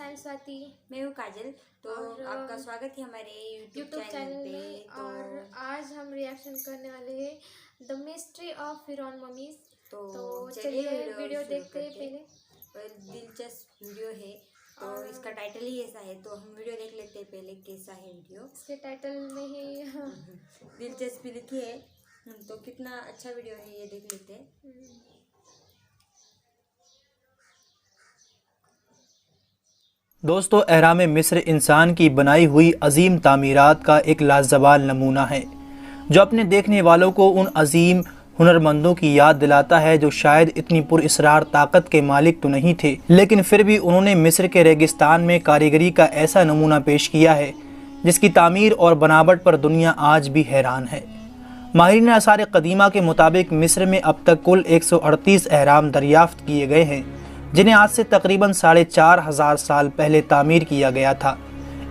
I am Swati. मैं हूँ काजल। तो और आपका स्वागत है हमारे यूट्यूब चैनल पे। तो और आज हम रिएक्शन करने वाले हैं द मिस्ट्री ऑफ फिरौन मम्मीज। तो चलिए वीडियो देखते हैं। पहले दिलचस्प वीडियो है, तो इसका टाइटल ही ऐसा है, तो हम वीडियो देख लेते हैं पहले कैसा है वीडियो। इसके टाइटल में ही दिलचस्पी लिखी है, तो कितना अच्छा वीडियो है ये देख लेते हैं। दोस्तों, एहराम मिस्र इंसान की बनाई हुई अजीम तामीरात का एक लाजवाब नमूना है जो अपने देखने वालों को उन अजीम हुनरमंदों की याद दिलाता है जो शायद इतनी पुरअसरार ताकत के मालिक तो नहीं थे, लेकिन फिर भी उन्होंने मिस्र के रेगिस्तान में कारीगरी का ऐसा नमूना पेश किया है जिसकी तामीर और बनावट पर दुनिया आज भी हैरान है। माहिरीन आसार कदीमा के मुताबिक मिस्र में अब तक कुल 138 एहराम दरियाफ्त किए गए हैं, जिन्हें आज से तकरीबन 4,500 साल पहले तामीर किया गया था।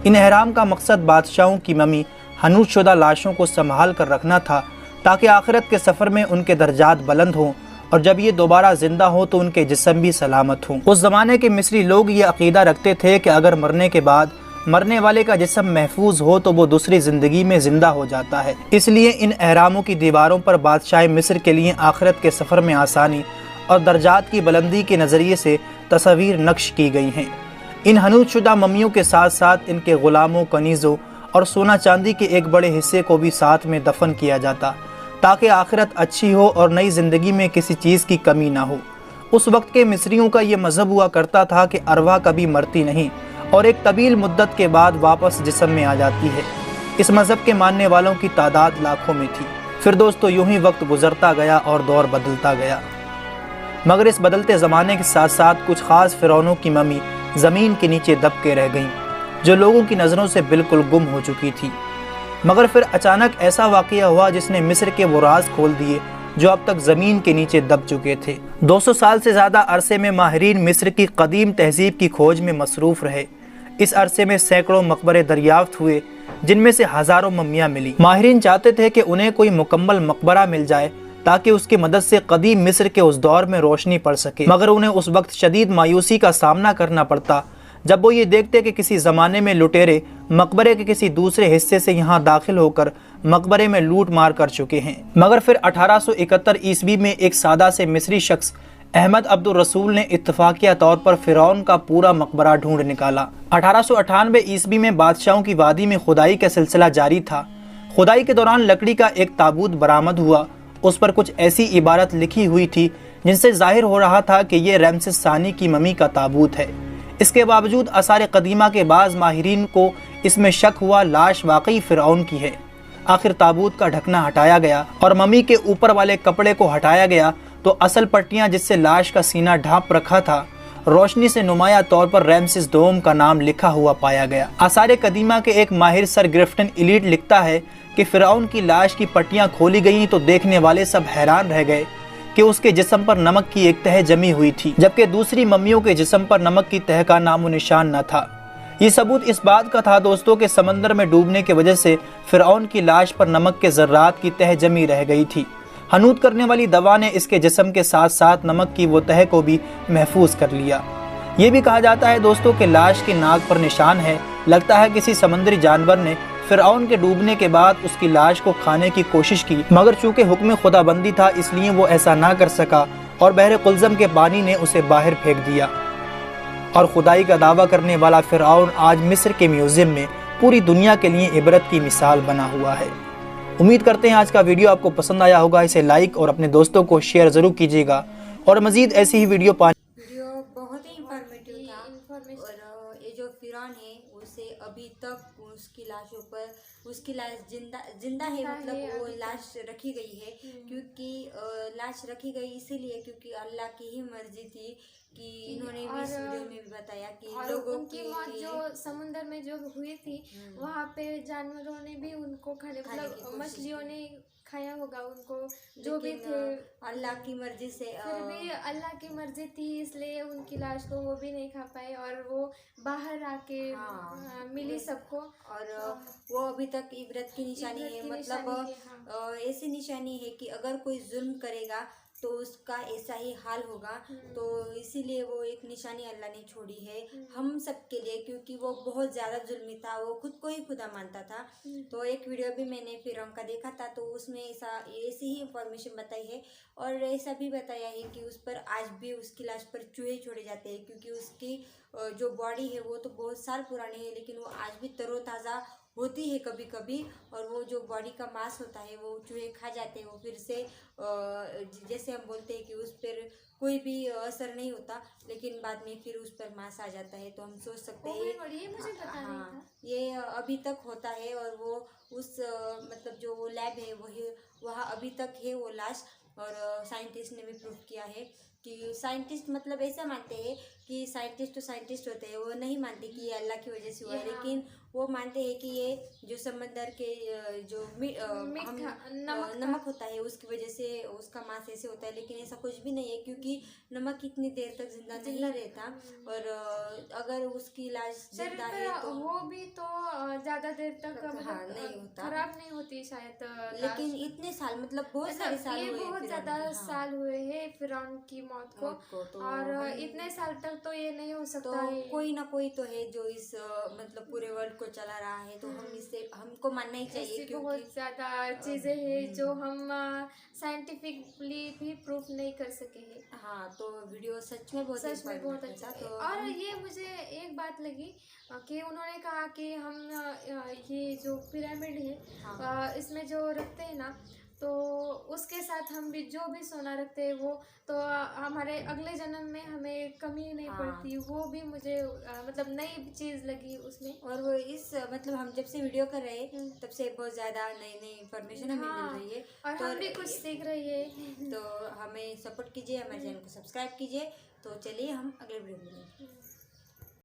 इन एहराम का मकसद बादशाहों की ममी हनूतशुदा लाशों को संभाल कर रखना था ताकि आखिरत के सफ़र में उनके दर्जात बुलंद हों और जब ये दोबारा जिंदा हो तो उनके जिस्म भी सलामत हों। उस ज़माने के मिस्री लोग ये अकीदा रखते थे कि अगर मरने के बाद मरने वाले का जिस्म महफूज हो तो वो दूसरी ज़िंदगी में ज़िंदा हो जाता है। इसलिए इन एहरामों की दीवारों पर बादशाह मिस्र के लिए आखिरत के सफ़र में आसानी और दर्जात की बुलंदी के नज़रिए से तस्वीर नक्श की गई हैं। इन हनूतशुदा मम्मियों के साथ साथ इनके ग़ुलामों, कनीज़ों और सोना चांदी के एक बड़े हिस्से को भी साथ में दफन किया जाता ताकि आखिरत अच्छी हो और नई ज़िंदगी में किसी चीज़ की कमी ना हो। उस वक्त के मिस्रियों का ये मज़हब हुआ करता था कि अरवाह कभी मरती नहीं और एक तवील मुद्दत के बाद वापस जिस्म में आ जाती है। इस मज़हब के मानने वालों की तादाद लाखों में थी। फिर दोस्तों, यूं ही वक्त गुजरता गया और दौर बदलता गया, मगर इस बदलते ज़माने के साथ साथ कुछ ख़ास फ़िरौनों की ममी ज़मीन के नीचे दब के रह गईं, जो लोगों की नज़रों से बिल्कुल गुम हो चुकी थी। मगर फिर अचानक ऐसा वाक़या हुआ जिसने मिस्र के वो राज खोल दिए जो अब तक ज़मीन के नीचे दब चुके थे। 200 साल से ज़्यादा अरसे में माहिरीन मिस्र की कदीम तहज़ीब की खोज में मसरूफ़ रहे। इस अरसे में सैकड़ों मकबरे दरियाफ्त हुए, जिनमें से हज़ारों मम्मियाँ मिली। माहिरीन चाहते थे कि उन्हें कोई मुकम्मल मकबरा मिल जाए ताकि उसकी मदद से कदीम मिस्र के उस दौर में रोशनी पड़ सके, मगर उन्हें उस वक्त शदीद मायूसी का सामना करना पड़ता जब वो ये देखते कि किसी ज़माने में लुटेरे मकबरे के किसी दूसरे हिस्से से यहाँ दाखिल होकर मकबरे में लूट मार कर चुके हैं। मगर फिर 1871 ईस्वी में एक सादा से मिस्री शख्स अहमद अब्दुल रसूल ने इत्तफाकिया तौर पर फ़िरौन का पूरा मकबरा ढूंढ निकाला। 1898 ईस्वी में बादशाहों की वादी में खुदाई का सिलसिला जारी था। खुदाई के दौरान लकड़ी का एक ताबूत बरामद हुआ। उस पर कुछ ऐसी इबारत लिखी हुई थी जिनसे जाहिर हो रहा था कि ये रमसेस सानी की ममी का ताबूत है। इसके बावजूद आसार कदीमा के बाज़ माहिरीन को इसमें शक हुआ लाश वाकई फ़िरौन की है। आखिर ताबूत का ढकना हटाया गया और ममी के ऊपर वाले कपड़े को हटाया गया तो असल पट्टियाँ जिससे लाश का सीना ढांप रखा था, रोशनी से नुमाया तौर पर रमसेस दोम का नाम लिखा हुआ पाया गया। आसार कदीमा के एक माहिर सर ग्रिफ्टन इलीट लिखता है कि फ़िरौन की लाश की पट्टियाँ खोली गईं तो देखने वाले सब हैरान रह गए कि उसके जिस्म पर नमक की एक तह जमी हुई थी, जबकि दूसरी मम्मियों के जिस्म पर नमक की तह का नामो निशान न था। ये सबूत इस बात का था दोस्तों कि समंदर में डूबने की वजह से फ़िरौन की लाश पर नमक के ज़र्रात की तह जमी रह गई थी। हनूत करने वाली दवा ने इसके जिस्म के साथ साथ नमक की वो तह को भी महफूज कर लिया। ये भी कहा जाता है दोस्तों कि लाश के नाक पर निशान है। लगता है किसी समुद्री जानवर ने फ़िरौन के डूबने के बाद उसकी लाश को खाने की कोशिश की, मगर चूंकि हुक्म खुदाबंदी था इसलिए वो ऐसा ना कर सका और बहरे कुल्ज़म के पानी ने उसे बाहर फेंक दिया। और खुदाई का दावा करने वाला फ़िरौन आज मिस्र के म्यूज़ियम में पूरी दुनिया के लिए इबरत की मिसाल बना हुआ है। उम्मीद करते हैं आज का वीडियो आपको पसंद आया होगा। इसे लाइक और अपने दोस्तों को शेयर ज़रूर कीजिएगा और मज़ीद ऐसी ही वीडियो बहुत ही इंफॉर्मेटिव था। और ये जो फ़िरौन है उसे अभी तक उसकी लाश जिंदा है, मतलब वो लाश रखी गई है, क्योंकि लाश रखी गई इसीलिए क्योंकि अल्लाह की ही मर्जी थी कि इन्होंने भी इस वीडियो में भी बताया कि लोगों की मौत जो समुद्र में जो हुई थी वहाँ पे जानवरों ने भी उनको मतलब मछलियों ने खाया होगा उनको, जो भी थे। अल्लाह की मर्जी से फिर भी अल्लाह की मर्जी थी इसलिए उनकी लाश को वो भी नहीं खा पाए और वो बाहर आके मिली सबको। और वो अभी तक इबरत की निशानी है, मतलब ऐसी निशानी है कि अगर कोई जुल्म करेगा तो उसका ऐसा ही हाल होगा। तो इसीलिए वो एक निशानी अल्लाह ने छोड़ी है हम सब के लिए, क्योंकि वो बहुत ज़्यादा जुल्मी था, वो खुद को ही खुदा मानता था। तो एक वीडियो भी मैंने फिरौन का देखा था, तो उसमें ऐसी ही इंफॉर्मेशन बताई है और ऐसा भी बताया है कि उस पर आज भी उसकी लाश पर चूहे छोड़े जाते हैं, क्योंकि उसकी जो बॉडी है वो तो बहुत साल पुरानी है, लेकिन वो आज भी तरोताज़ा होती है कभी कभी। और वो जो बॉडी का मांस होता है वो चूहे खा जाते हैं, वो फिर से जैसे हम बोलते हैं कि उस पर कोई भी असर नहीं होता, लेकिन बाद में फिर उस पर मांस आ जाता है। तो हम सोच सकते हैं ये मुझे पता नहीं था। ये अभी तक होता है। और वो उस मतलब जो वो लैब है वही वहाँ अभी तक है वो लाश। और साइंटिस्ट ने भी प्रूव किया है कि साइंटिस्ट मतलब ऐसा मानते हैं कि साइंटिस्ट तो साइंटिस्ट होते हैं, वो नहीं मानते कि ये अल्लाह की वजह से हुआ है, लेकिन वो मानते हैं कि ये जो समंदर के जो नमक होता है उसकी वजह से उसका मांस ऐसे होता है। लेकिन ऐसा कुछ भी नहीं है, क्योंकि नमक इतनी देर तक जिंदा नहीं रहता। और अगर उसकी लाश जिंदा है तो वो भी तो ज्यादा देर तक नहीं होता, खराब नहीं होती शायद। लेकिन इतने साल मतलब बहुत सारे साल हुए, बहुत ज्यादा साल हुए हैं फिरौन की मौत को। तो और इतने साल तक तो ये नहीं हो सकता तो है। कोई ना कोई तो है जो इस मतलब पूरे वर्ल्ड को चला रहा है। तो हम इससे हमको मानना ही चाहिए, ऐसी क्योंकि बहुत ज्यादा चीजें हैं जो हम साइंटिफिकली भी प्रूफ नहीं कर सके हैं। हाँ, तो वीडियो सच में बहुत अच्छा। तो और ये मुझे एक बात लगी कि उन्होंने कहा कि हम ये जो पिरामिड है इसमें जो रखते हैं ना, तो उसके साथ हम भी जो भी सोना रखते हैं वो तो हमारे अगले जन्म में हमें कमी नहीं पड़ती। वो भी मुझे मतलब नई चीज़ लगी उसमें। और वो इस मतलब हम जब से वीडियो कर रहे हैं तब से बहुत ज़्यादा नई नई इन्फॉर्मेशन हमें मिल रही है और तो हम भी कुछ सीख रही है। तो हमें सपोर्ट कीजिए, हमारे चैनल को सब्सक्राइब कीजिए। तो चलिए हम अगले वीडियो में मिलेंगे।